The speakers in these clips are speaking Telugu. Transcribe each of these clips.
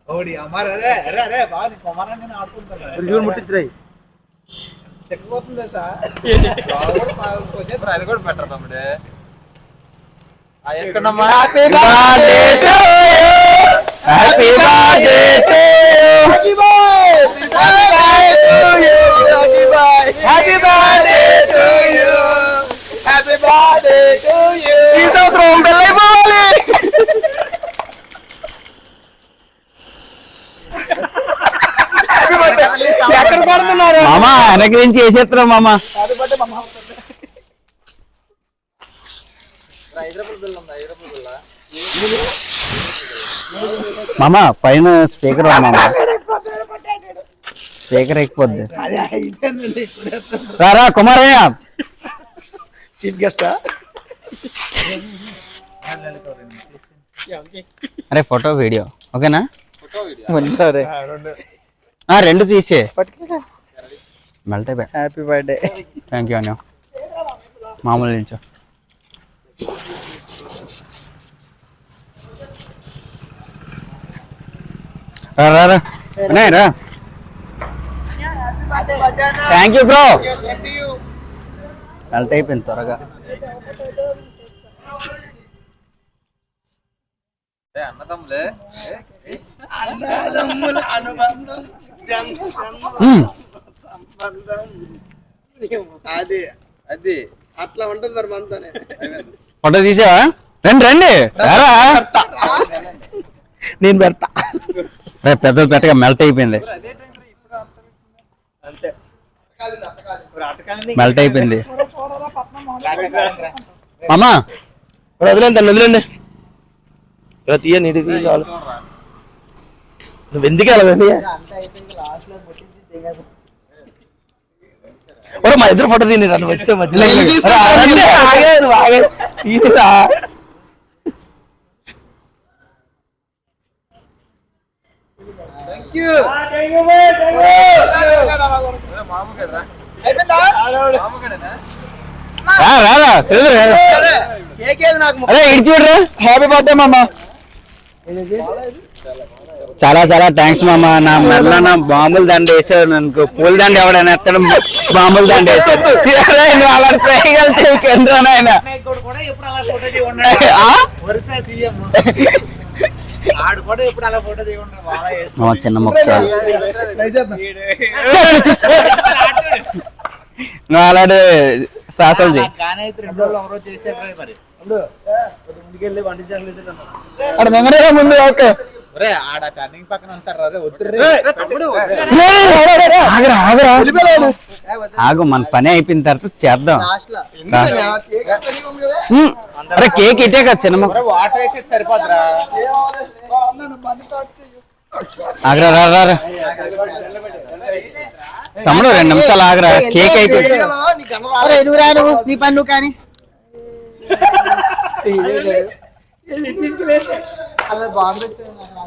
ఓడి అమ్మారు అరే అరే అరే బాగా నీ కొమ్మరా నేను ఆడుకుంటాను జీవన్ ముట్టించిరాయి చెక్కిపోతుంది సార్ అది కూడా బెటర్ తమ్ముడే వేసుకున్నామ్మా happy birthday to you happy birthday to you happy birthday to you happy birthday to you ఈ సంవత్సరం పెళ్ళైపోవాలి ఎక్కడ పడుతున్నారు మామ వెనక నుంచి వేసేస్తున్నావు మామ. మామ పైన స్పీకర్ మామ, స్పీకర్ ఎక్కిపోద్ది. రారా కుమారయ్య చీఫ్ గెస్ట్. అరే ఫోటో వీడియో ఓకేనా? సరే రెండు తీసే మెల్ట్ అయిపోయా. Happy birthday. థ్యాంక్ యూ అన్యో. మామూలు నుంచో రా రా రా అన్నయ్య రా. Thank you bro. మెల్ట్ అయిపోయింది త్వరగా. అన్నదమ్ములే అది అది అట్లా ఉంటుంది మరి మనతోనే. ఫోటో తీసావా? రండి రండి నేను పెడతా. రేపు పెద్దది పెట్టగా మెల్ట్ అయిపోయింది. మెల్ట్ అయిపోయింది మామా. వదిలేండి దాన్ని వదిలేండి. ఇలా తీయ నీటి చాలు. నువ్వు ఎందుకు వెళ్ళవండి? మా ఇద్దరు ఫోటో తీయరా నువ్వు వచ్చే మధ్యలో. తీరా రారా అరే ఇటు చూడరా. హ్యాపీ బర్త్డే మామ. చాలా చాలా థ్యాంక్స్ మామ. నా మెల్ల నా బాంబులు దండ వేసాడు, నాకు పూల దండ ఎవడైనా ఎత్తడం బాంబులు దండ వేసాడు. అలా ప్రయోగాలు చేయకండి నాయన. చిన్న మొక్క చాలు. నువ్వు అలాంటి సాహసాలు చేయి. ముందు ఓకే ఆగు, మన పని అయిపోయిన తర్వాత చేద్దాం. అరే కేక్ ఇటే కదా చిన్న మొక్క. ఆగరా రా రా తమ్ముడు 2 నిమిషాలు ఆగరా. కేక్ అయిపోయింది. నీ పన్ను కానీ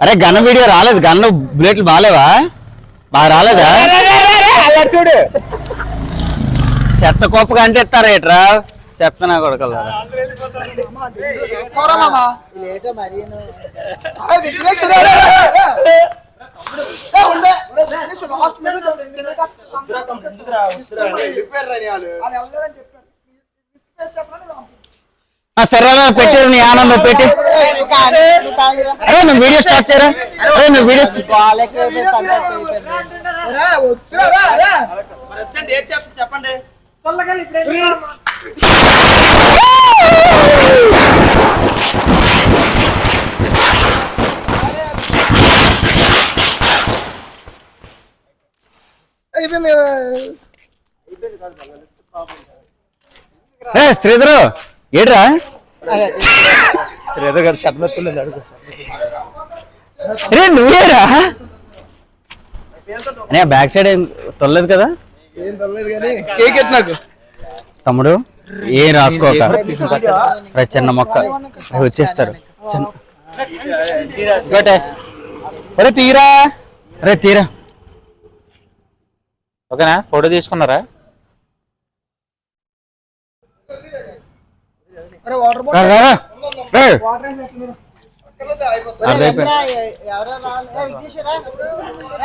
అరే గన్న వీడియో రాలేదు, గన్న బుల్లెట్లు బాగాలేవా? బాగా రాలేదా? చూడు చెత్త కోపగా అంటే ఇస్తారా ఏట్రా? చెత్త నా కొడకల్లా. సరే పెట్టారు నీ ఆనందం పెట్టి. అరే నువ్వు వీడియో స్టార్ట్ చేయరా. అరే నువ్వు వీడియో చెప్పండి. శ్రీధరు ఏడ్రా? శ్రీధర్ గారు శబ్దతులు అడుగు. రే నువ్వేరా? అనే బ్యాక్ సైడ్ ఏం తొలలేదు కదా? కేక్ ఎట్ నాకు తమ్ముడు ఏం రాసుకోక. చిన్న మొక్క వచ్చేస్తారు. అరే తీరా. అరే తీరా. ఓకేనా? ఫోటో తీసుకున్నారా? అర్థమైపోయింది. ఎవరో రావాలి. ఏ, విఘ్నేశ్వరా?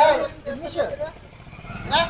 ఏ, విఘ్నేశ్వర్. రా.